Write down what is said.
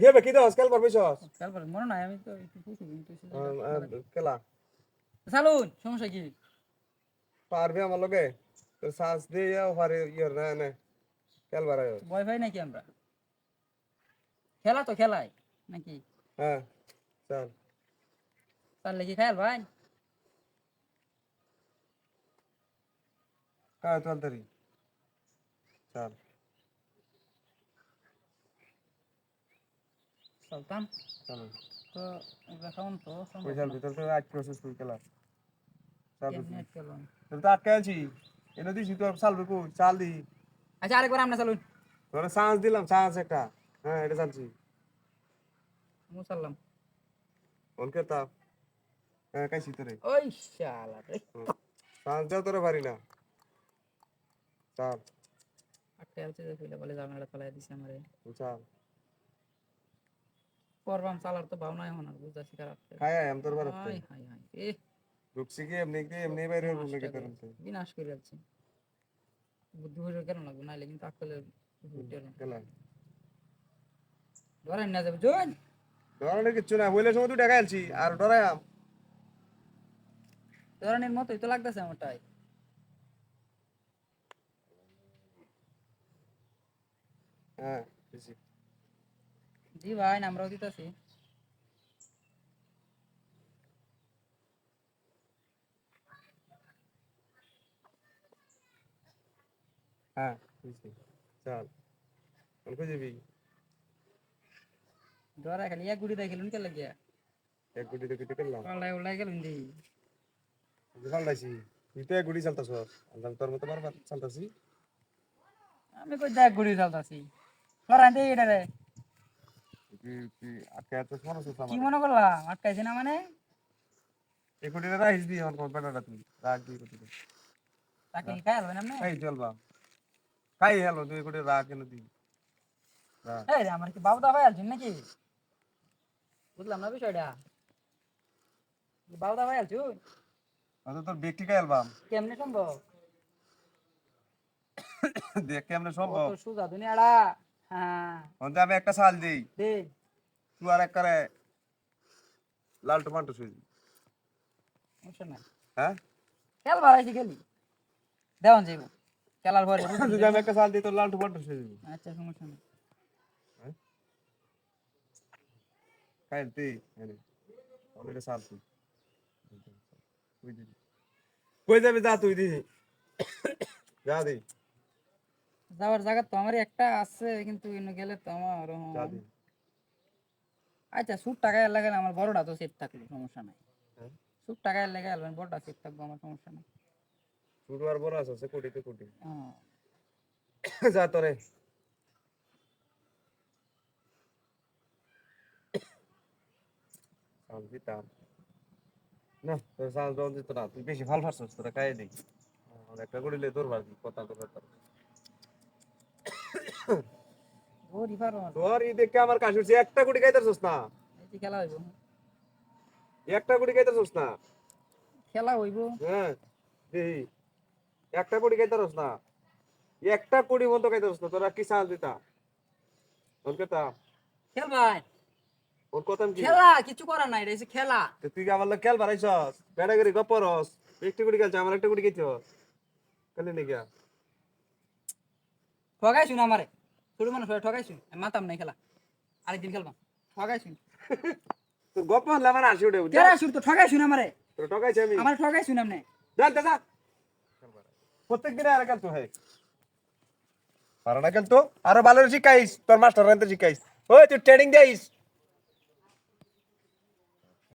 খেবে কি দাও কাল পারবে সস তারপর মনে নাই আমি তো একটু পুষু কিন্তু কেলা চালুন সমস্যা কি পারবে আমার লগে তো সাস দিয়ে পারে ইয়র না না কাল বাড়ায় ওয়াইফাই নাকি আমরা খেলা তো খেলাই নাকি হ্যাঁ চল তার লেগে খেয়াল ভাই হ্যাঁ চল তারি চল চলতাম চলো তো ওগুলা খাওয়ান তো ওই চল ভিতর তো আজ প্রসেস করি কেলা চল নেট খেলুন তোর তো আটকে আছি এনে দিছি তোর চাল রুকু চাল দি আচ্ছা আরেকবার আমরা চালুন তোর চান্স দিলাম চান্স একটা হ্যাঁ এটা চালছি মুসাল্লাম ফোন করতা হ্যাঁ কাইছি তোরে ওই শালা রে চান্স দাও তোরে পারি না চাল আটকে আছে যে ফিলে বলে জানালা ফলাই দিছে আমারে চাল করবাম চালার তো ভাবনা এখন আর বুঝাছি খারাপ খাই আম তোর বারতে হাই হাই হাই এ ঢুকছি কি এমনি বাইরে হবো নাকি তোর বিনাশ করে যাচ্ছে বুদ্ধি হয়ে কেন লাগবে নাইলে কিন্তু আকলে কেলা ধরেন না যাবে জোন ডরানোর কিচ্ছু না বইলে সময় তুই টাকা আনছি আর ডরাই আম ধরনের মতোই তো লাগতেছে আমারটাই হ্যাঁ বুঝছি জি ভাই আমরাও দিতেছি হ্যাঁ বুঝছি চল কোন কো যাবি ধরা খালি এক গুড়ি দেখিলুন কে লাগিয়া এক গুটি তো কেটে করলাম পাল্লাই উল্লাই গেলুন দি ভাল লাগছি তুই তো এক গুটি চালতাছ আমি তোর মতো বারবার চালতাছি আমি কই দেখ গুড়ি চালতাছি ধরান দে এটা রে তুই আটকে এত সমস্যা কি আমার মনে করলাম আটকাইছে না মানে এক গুটি রাইস দি আমার কোন পেটাটা তুই রাখ দি গুটি তাকে কি খাই হলো না আপনি খাই চলবা খাই হ্যালো তুই গুটি রাখ কেন দি রাখ এই রে আমার কি বাবু দাবাই আলছেন নাকি বুঝলাম না বিষয়টা বাবু দাবাই আলছু আচ্ছা তোর ব্যক্তি খাই অ্যালবাম কেমনে সম্ভব দেখ কেমনে সম্ভব কত সুজা দুনিয়াটা হ্যাঁ অন্তে আমি একটা সাল দেই দে তুই আর এক করে লাল টমাটো সুই সমস্যা নাই হ্যাঁ খেল বাড়াইছি খেলি দেওয়ান যাইব খেলার পরে যদি আমি একটা সাল দিই তোর লাল টমাটো সুই দিবি আচ্ছা সমস্যা নাই খাই তুই আরে ওইটা সাল তুই কই যাবি যা তুই দি যা দি যাওয়ার জায়গা তো আমারই একটা আছে কিন্তু গেলে তো আমার যা দি আচ্ছা সুট টাকায় লাগে না আমার বড়টা তো সেট থাকলো সমস্যা নাই হ্যাঁ সুট টাকায় লাগে আলবেন বড়টা সেট থাকবো আমার সমস্যা নাই শুরু আর বড় আছে কোটিতে কোটি হ্যাঁ যা তোরে সাল দিতাম না তোর সাল দন দিত না তুই বেশি ভাল ফারছস তোরা খাই দেই আর একটা গড়িলে তোর ভাবি কথা তো কথা ওরি পারো না তোর ই দেখে আমার কাশ হচ্ছে একটা গুটি খাইতাছস না এই খেলা হইব একটা গুটি খাইতাছস না খেলা হইব হ্যাঁ দেই একটা গুটি খাইতাছস না একটা কুড়ি মতো খাইতাছস না তোরা কি সাল দিতা ওর কথা খেল ভাই ওর কথা কি খেলা কিছু করার নাই রে খেলা তুই কি আমার লোক খেল বাড়াইছস বেড়াগিরি গপরস একটা গুটি খেলছ আমার একটা গুটি খাইছস কেন নি গিয়া ঠগাইছুন আমারে ছোট মানুষ হয়ে ঠগাইছুন আমি মাতাম নাই খেলা আরেকদিন খেলবাম ঠগাইছুন তোর গপ হলে আমার হাসি উঠে বুঝলি তেরা শুন তো ঠগাইছুন আমারে তোর ঠকাইছি আমি আমার ঠগাইছুন আপনি জানতে যা প্রত্যেক দিনে আর খেলতো হয় পারা না খেলতো আরো ভালো শিখাইস তোর মাস্টার রানতে শিখাইস ওই তুই ট্রেনিং দেইস